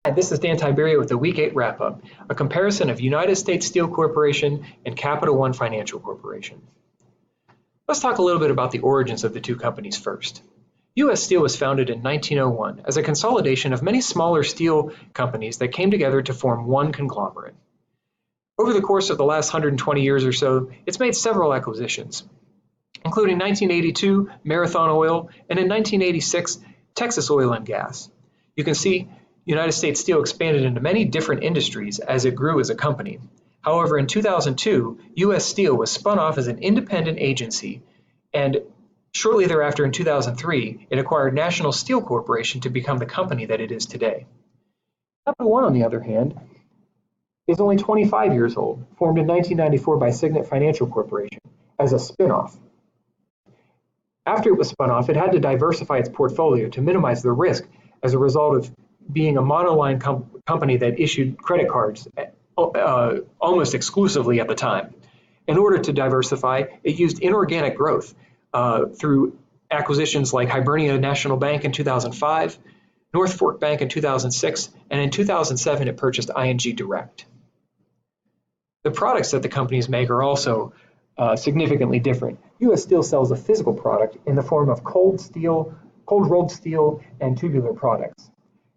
Hi, this is Dan Tiberio with the Week 8 Wrap-Up, a comparison of United States Steel Corporation and Capital One Financial Corporation. Let's talk a little bit about the origins of the two companies first. U.S. Steel was founded in 1901 as a consolidation of many smaller steel companies that came together to form one conglomerate. Over the course of the last 120 years or so, it's made several acquisitions, including 1982 Marathon Oil and in 1986 Texas Oil and Gas. You can see United States Steel expanded into many different industries as it grew as a company. However, in 2002, U.S. Steel was spun off as an independent agency, and shortly thereafter in 2003, it acquired National Steel Corporation to become the company that it is today. Capital One, on the other hand, is only 25 years old, formed in 1994 by Signet Financial Corporation as a spin-off. After it was spun off, it had to diversify its portfolio to minimize the risk as a result of being a monoline company that issued credit cards almost exclusively at the time. In order to diversify, it used inorganic growth through acquisitions like Hibernia National Bank in 2005, North Fork Bank in 2006, and in 2007 it purchased ING Direct. The products that the companies make are also significantly different. U.S. Steel sells a physical product in the form of cold rolled steel, and tubular products.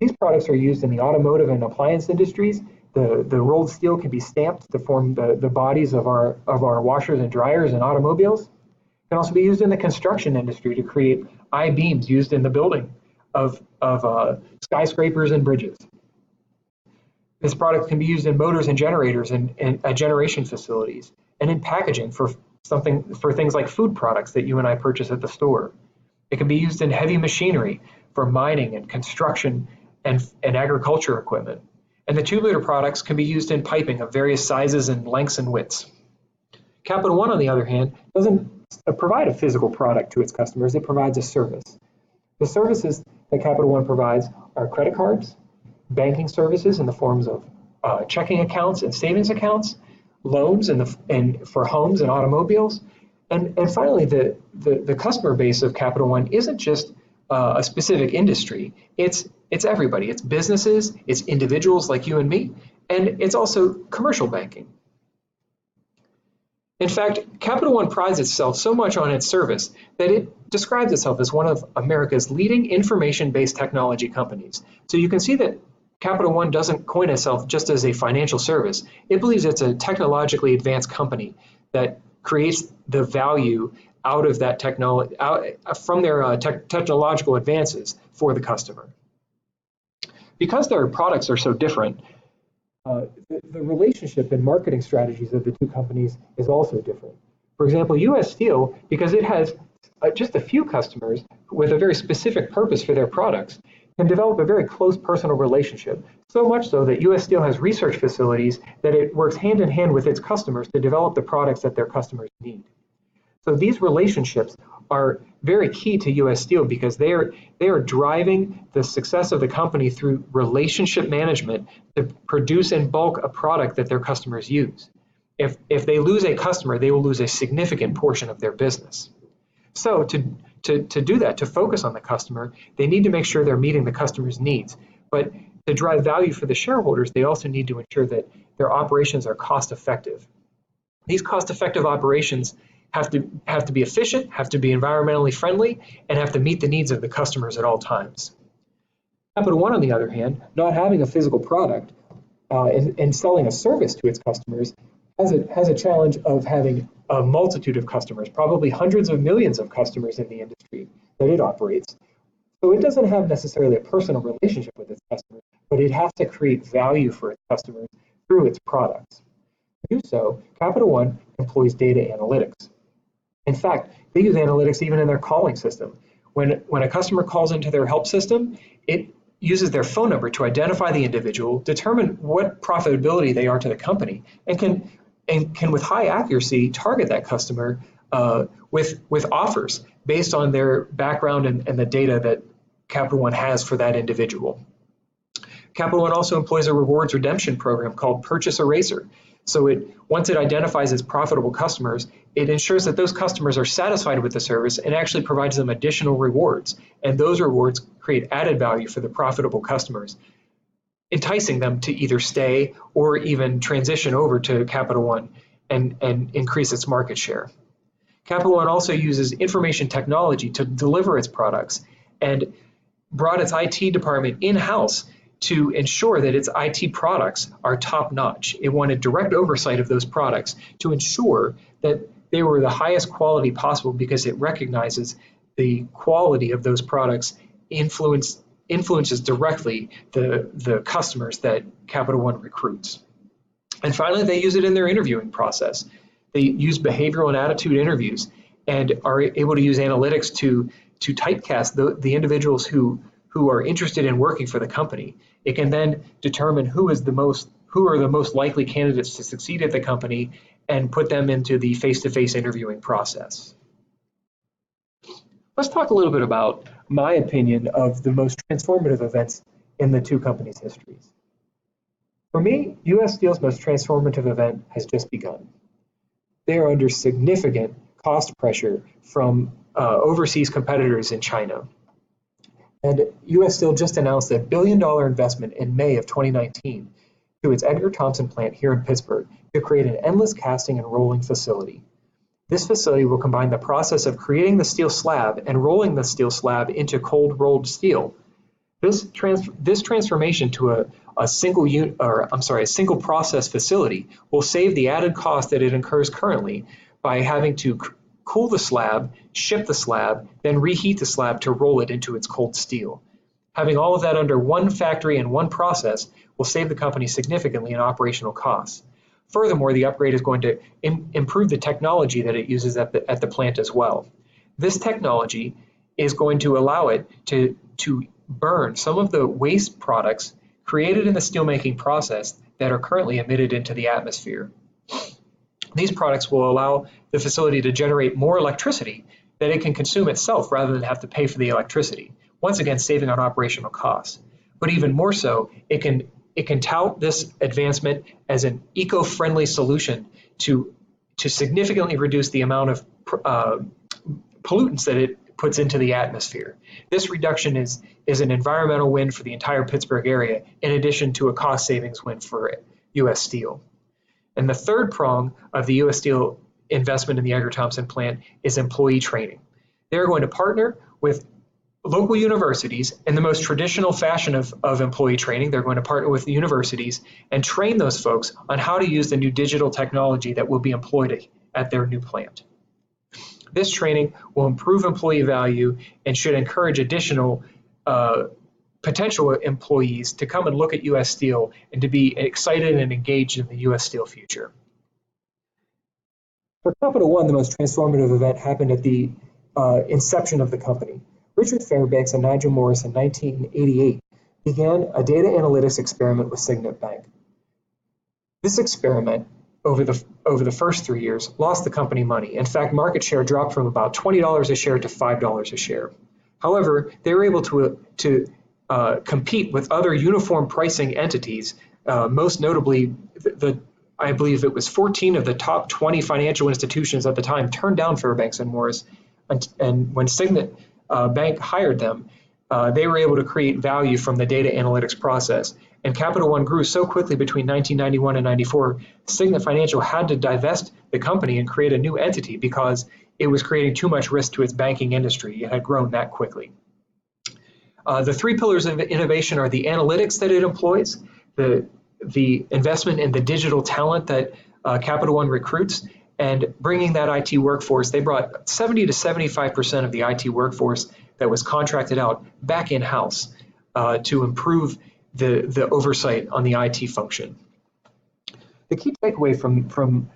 These products are used in the automotive and appliance industries. The rolled steel can be stamped to form the bodies of our washers and dryers and automobiles. It can also be used in the construction industry to create I-beams used in the building of skyscrapers and bridges. This product can be used in motors and generators and at generation facilities, and in packaging for things like food products that you and I purchase at the store. It can be used in heavy machinery for mining and construction and agriculture equipment. And the tubular products can be used in piping of various sizes and lengths and widths. Capital One, on the other hand, doesn't provide a physical product to its customers, it provides a service. The services that Capital One provides are credit cards, banking services in the forms of checking accounts and savings accounts, loans for homes and automobiles, and finally the customer base of Capital One isn't just a specific industry. It's everybody. It's businesses, it's individuals like you and me, and it's also commercial banking. In fact, Capital One prides itself so much on its service that it describes itself as one of America's leading information-based technology companies. So you can see that Capital One doesn't coin itself just as a financial service. It believes it's a technologically advanced company that creates the value out of that technology, from their technological advances for the customer. Because their products are so different, the relationship and marketing strategies of the two companies is also different. For example, U.S. Steel, because it has just a few customers with a very specific purpose for their products, can develop a very close personal relationship, so much so that U.S. Steel has research facilities that it works hand in hand with its customers to develop the products that their customers need. So these relationships are very key to U.S. Steel because they are driving the success of the company through relationship management to produce in bulk a product that their customers use. If they lose a customer, they will lose a significant portion of their business. So to do that, to focus on the customer, they need to make sure they're meeting the customer's needs. But to drive value for the shareholders, they also need to ensure that their operations are cost effective. These cost effective operations have to be efficient, have to be environmentally friendly, and have to meet the needs of the customers at all times. Capital One, on the other hand, not having a physical product and selling a service to its customers, has a challenge of having a multitude of customers, probably hundreds of millions of customers in the industry that it operates. So it doesn't have necessarily a personal relationship with its customers, but it has to create value for its customers through its products. To do so, Capital One employs data analytics. In fact, they use analytics even in their calling system. When a customer calls into their help system, it uses their phone number to identify the individual, determine what profitability they are to the company, and can with high accuracy target that customer with offers based on their background and the data that Capital One has for that individual. Capital One also employs a rewards redemption program called Purchase Eraser. So once it identifies its profitable customers, it ensures that those customers are satisfied with the service and actually provides them additional rewards. And those rewards create added value for the profitable customers. enticing them to either stay or even transition over to Capital One and increase its market share. Capital One also uses information technology to deliver its products and brought its IT department in-house to ensure that its IT products are top-notch. It wanted direct oversight of those products to ensure that they were the highest quality possible, because it recognizes the quality of those products influences directly the customers that Capital One recruits. And finally, they use it in their interviewing process. They use behavioral and attitude interviews and are able to use analytics to typecast the individuals who are interested in working for the company. It can then determine who are the most likely candidates to succeed at the company and put them into the face-to-face interviewing process. Let's talk a little bit about my opinion of the most transformative events in the two companies' histories. For me, U.S. Steel's most transformative event has just begun. They are under significant cost pressure from overseas competitors in China. And U.S. Steel just announced a $1 billion investment in May of 2019 through its Edgar Thomson plant here in Pittsburgh to create an endless casting and rolling facility. This facility will combine the process of creating the steel slab and rolling the steel slab into cold rolled steel. This transformation to a single process facility will save the added cost that it incurs currently by having to cool the slab, ship the slab, then reheat the slab to roll it into its cold steel. Having all of that under one factory and one process will save the company significantly in operational costs. Furthermore, the upgrade is going to improve the technology that it uses at the plant as well. This technology is going to allow it to burn some of the waste products created in the steelmaking process that are currently emitted into the atmosphere. These products will allow the facility to generate more electricity that it can consume itself rather than have to pay for the electricity, once again saving on operational costs. But even more so, it can tout this advancement as an eco-friendly solution to significantly reduce the amount of pollutants that it puts into the atmosphere. This reduction is an environmental win for the entire Pittsburgh area, in addition to a cost savings win for U.S. Steel. And the third prong of the U.S. Steel investment in the Edgar Thomson plant is employee training. They're going to partner with local universities in the most traditional fashion of employee training. They're going to partner with the universities and train those folks on how to use the new digital technology that will be employed at their new plant. This training will improve employee value and should encourage additional potential employees to come and look at U.S. Steel and to be excited and engaged in the U.S. Steel future. For Capital One, the most transformative event happened at the inception of the company. Richard Fairbanks and Nigel Morris in 1988 began a data analytics experiment with Signet Bank. This experiment, over the first 3 years, lost the company money. In fact, market share dropped from about $20 a share to $5 a share. However, they were able to compete with other uniform pricing entities, most notably I believe it was 14 of the top 20 financial institutions at the time turned down Fairbanks and Morris, and when Signet Bank hired them, they were able to create value from the data analytics process. And Capital One grew so quickly between 1991 and 94, Signet Financial had to divest the company and create a new entity because it was creating too much risk to its banking industry. It had grown that quickly. The three pillars of innovation are the analytics that it employs, the investment in the digital talent that Capital One recruits, and bringing that IT workforce. They brought 70 to 75% of the IT workforce that was contracted out back in-house to improve the oversight on the IT function. The key takeaway from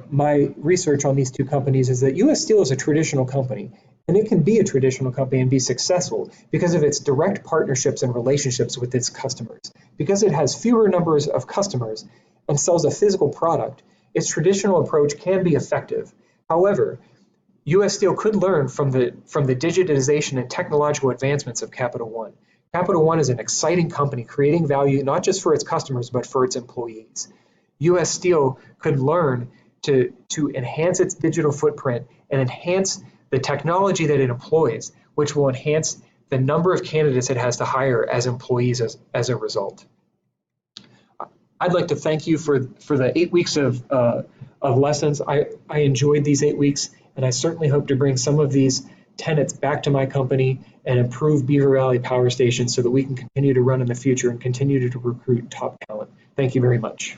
my research on these two companies is that U.S. Steel is a traditional company, and it can be a traditional company and be successful because of its direct partnerships and relationships with its customers. Because it has fewer numbers of customers and sells a physical product, its traditional approach can be effective. However, U.S. Steel could learn from the digitization and technological advancements of Capital One. Capital One is an exciting company creating value not just for its customers, but for its employees. U.S. Steel could learn to enhance its digital footprint and enhance the technology that it employs, which will enhance the number of candidates it has to hire as employees as a result. I'd like to thank you for the 8 weeks of lessons. I enjoyed these 8 weeks, and I certainly hope to bring some of these tenets back to my company and improve Beaver Valley Power Station so that we can continue to run in the future and continue to recruit top talent. Thank you very much.